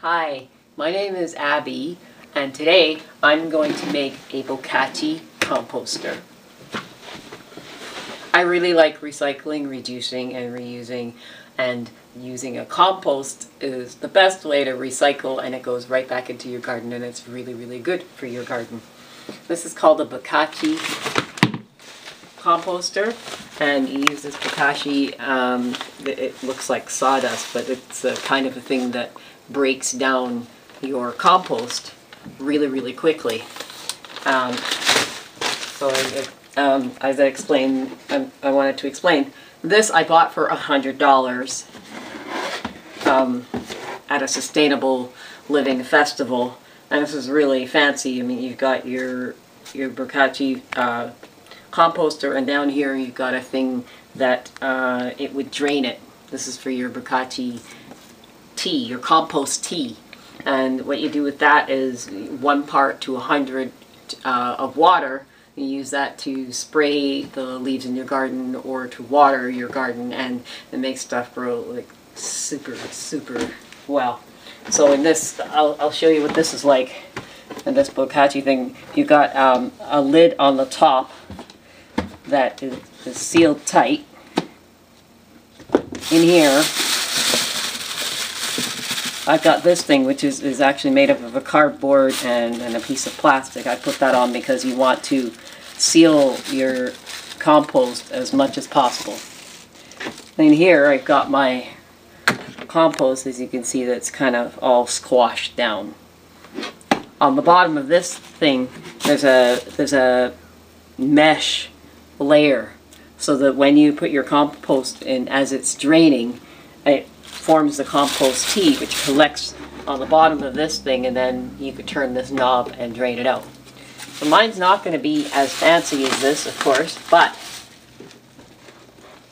Hi, my name is Abby, and today I'm going to make a Bokashi composter. I really like recycling, reducing, and reusing, and using a compost is the best way to recycle, and it goes right back into your garden, and it's really good for your garden. This is called a Bokashi composter, and you use this Bokashi. It looks like sawdust, but it's a kind of a thing that breaks down your compost really quickly. As I explained, I wanted to explain this. I bought for $100 at a sustainable living festival, and this is really fancy. I mean, you've got your Bokashi composter, and down here you've got a thing that it would drain it. This is for your Bokashi tea, your compost tea. And what you do with that is 1 part to 100 of water. You use that to spray the leaves in your garden or to water your garden, and it makes stuff grow like super well. So in this, I'll show you what this is like. In this Bokashi thing, you've got a lid on the top that is sealed tight. In here, I've got this thing, which is actually made up of a cardboard and a piece of plastic. I put that on because you want to seal your compost as much as possible. In here, I've got my compost, as you can see, that's kind of all squashed down. On the bottom of this thing, there's a mesh layer, so that when you put your compost in, as it's draining, it forms the compost tea, which collects on the bottom of this thing, and then you could turn this knob and drain it out. So mine's not going to be as fancy as this, of course, but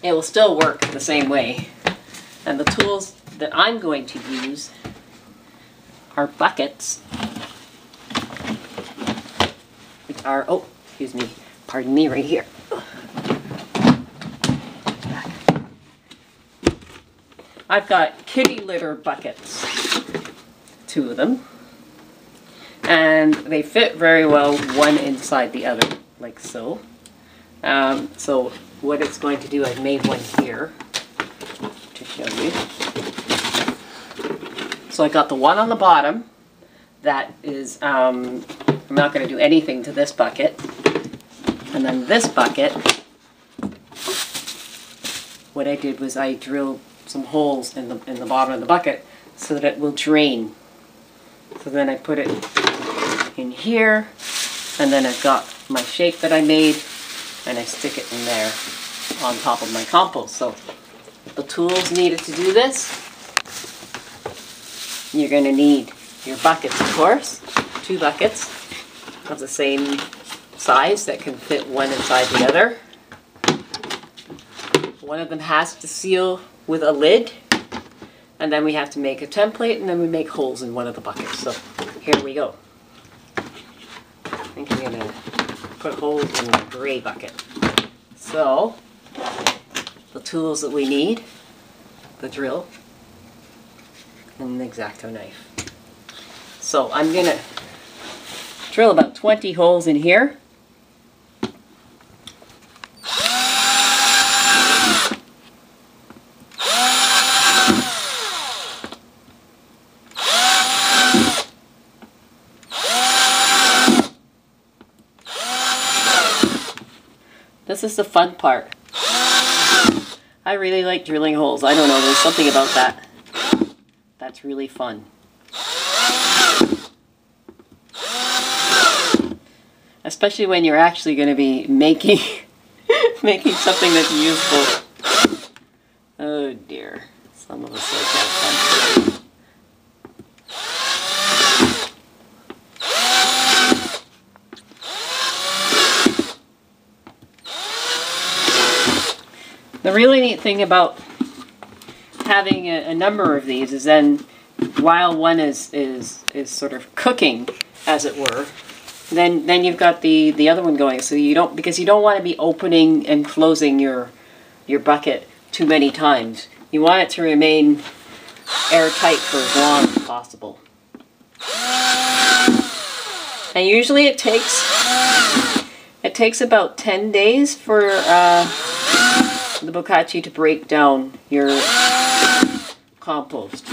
it will still work the same way. And the tools that I'm going to use are buckets, which are, oh, excuse me, pardon me, right here. I've got kitty litter buckets, 2 of them, and they fit very well one inside the other, like so. So what it's going to do, I've made one here to show you. So I got the one on the bottom that is, I'm not going to do anything to this bucket, and then this bucket, what I did was I drilled some holes in the bottom of the bucket so that it will drain. So then I put it in here, and then I've got my shape that I made, and I stick it in there on top of my compost. So the tools needed to do this, you're going to need your buckets, of course, 2 buckets of the same size that can fit one inside the other. One of them has to seal with a lid, and then we have to make a template, and then we make holes in one of the buckets. So here we go. I think I'm going to put holes in the gray bucket. So the tools that we need, the drill and the X-Acto knife. So I'm going to drill about 20 holes in here. This is the fun part. I really like drilling holes. I don't know, there's something about that that's really fun. Especially when you're actually going to be making something that's useful. Oh dear. Some of us like that fun. The really neat thing about having a number of these is then, while one is sort of cooking, as it were, then you've got the other one going. So you don't, because you don't want to be opening and closing your bucket too many times. You want it to remain airtight for as long as possible. And usually it takes about 10 days for the Bokashi to break down your compost.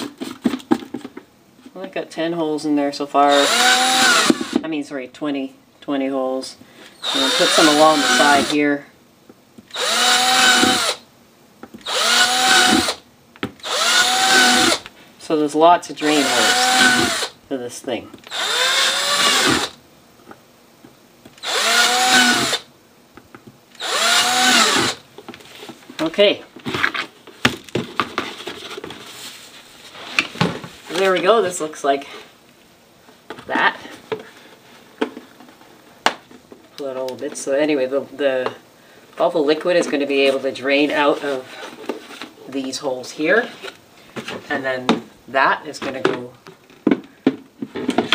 Well, I've got 10 holes in there so far. I mean, sorry, 20 holes. I'm going to put some along the side here. So there's lots of drain holes for this thing. Okay. There we go. This looks like that. Pull it a little bit. So anyway, all the liquid is going to be able to drain out of these holes here, and then that is going to go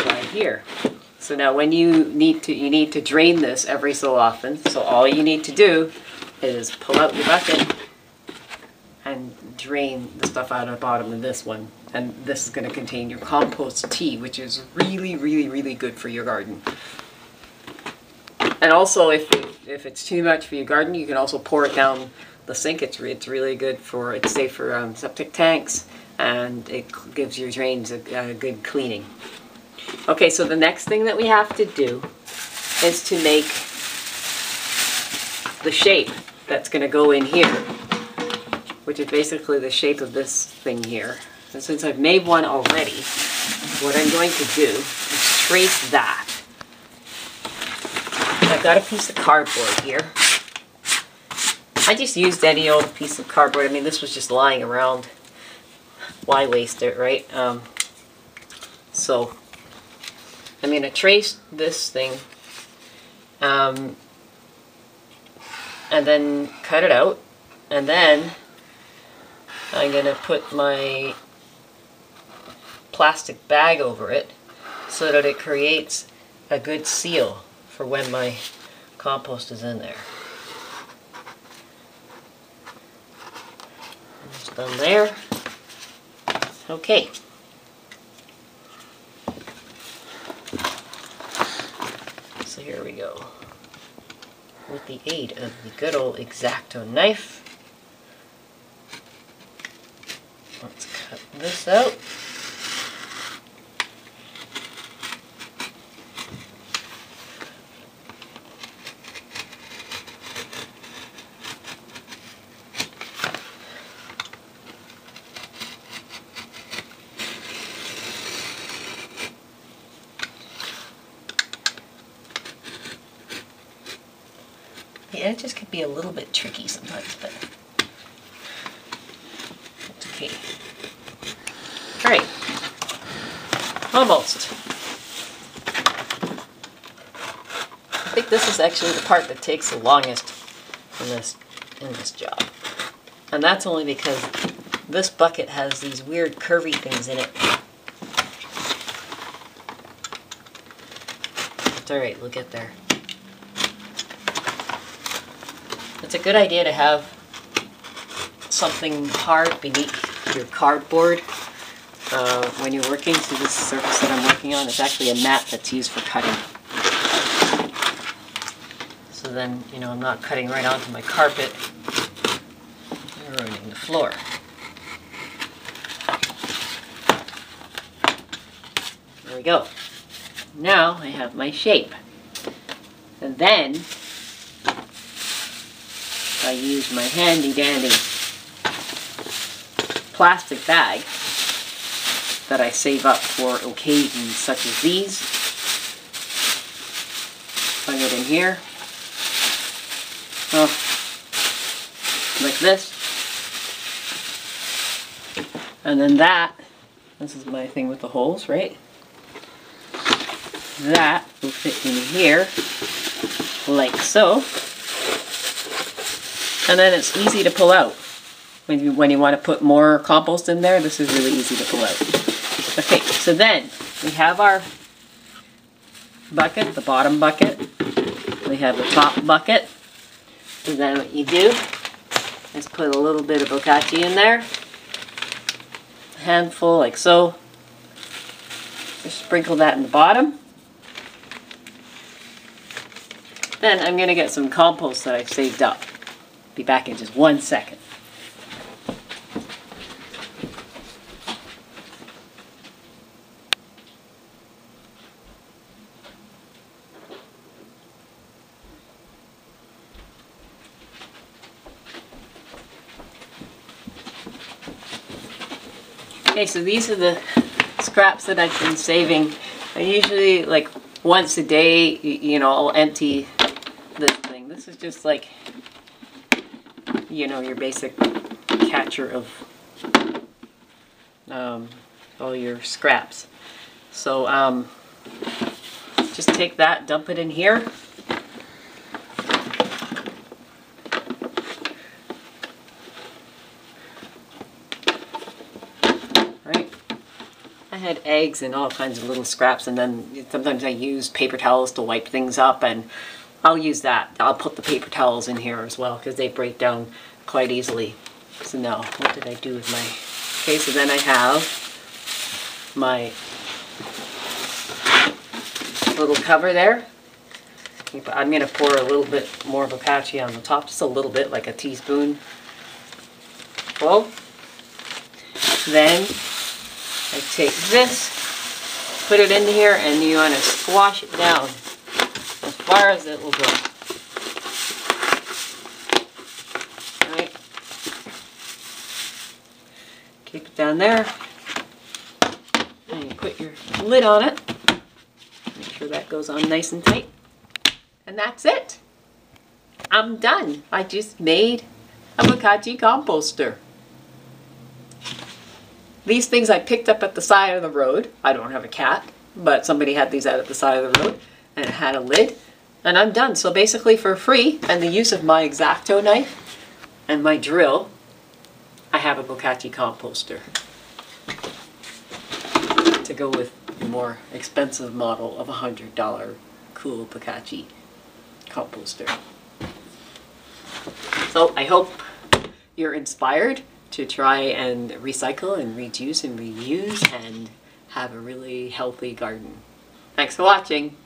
right here. So now when you need to drain this every so often. So all you need to do is pull out your bucket and drain the stuff out of the bottom of this one. And this is going to contain your compost tea, which is really, really, really good for your garden. And also, if it's too much for your garden, you can also pour it down the sink. It's really good for, it's safe for septic tanks, and it gives your drains a good cleaning. Okay, so the next thing that we have to do is to make the shape that's going to go in here, which is basically the shape of this thing here. And since I've made one already, what I'm going to do is trace that. I've got a piece of cardboard here. I just used any old piece of cardboard. I mean, this was just lying around. Why waste it, right? So I'm going to trace this thing and then cut it out, and then I'm going to put my plastic bag over it so that it creates a good seal for when my compost is in there. Almost done there. Okay. So here we go. With the aid of the good old X-Acto knife, let's cut this out. The edges can be a little bit tricky sometimes, but it's okay. Alright, almost. I think this is actually the part that takes the longest in this job. And that's only because this bucket has these weird curvy things in it. It's alright, we'll get there. It's a good idea to have something hard beneath your cardboard when you're working. So this surface that I'm working on is actually a mat that's used for cutting. So then, you know, I'm not cutting right onto my carpet and ruining the floor. There we go. Now I have my shape. And then I use my handy dandy plastic bag that I save up for occasions such as these. Plug it in here. Oh, like this. And then this is my thing with the holes, right? That will fit in here, like so. And then it's easy to pull out. When you want to put more compost in there, this is really easy to pull out. Okay, so then we have our bucket, the bottom bucket. We have the top bucket. And then what you do is put a little bit of Bokashi in there. handful like so. Just sprinkle that in the bottom. Then I'm going to get some compost that I've saved up. Be back in just 1 second. Okay, so these are the scraps that I've been saving. I usually, like, once a day, you know, I'll empty this thing. This is just like, you know, your basic catcher of all your scraps. So just take that, dump it in here. I had eggs and all kinds of little scraps, and then sometimes I use paper towels to wipe things up, and I'll use that. I'll put the paper towels in here as well because they break down quite easily. So now, what did I do with my... Okay, so then I have my little cover there. I'm going to pour a little bit more Bokashi on the top, just a little bit, like a teaspoon full. Then I take this, put it in here, and you want to squash it down as far as it will go. Alright. Keep it down there. And you put your lid on it. Make sure that goes on nice and tight. And that's it. I'm done. I just made a Bokashi composter. These things I picked up at the side of the road. I don't have a cat, but somebody had these out at the side of the road, and it had a lid, and I'm done. So basically for free, and the use of my X-Acto knife and my drill, I have a Bokashi composter to go with the more expensive model of $100 cool Bokashi composter. So I hope you're inspired to try and recycle and reduce and reuse and have a really healthy garden. Thanks for watching.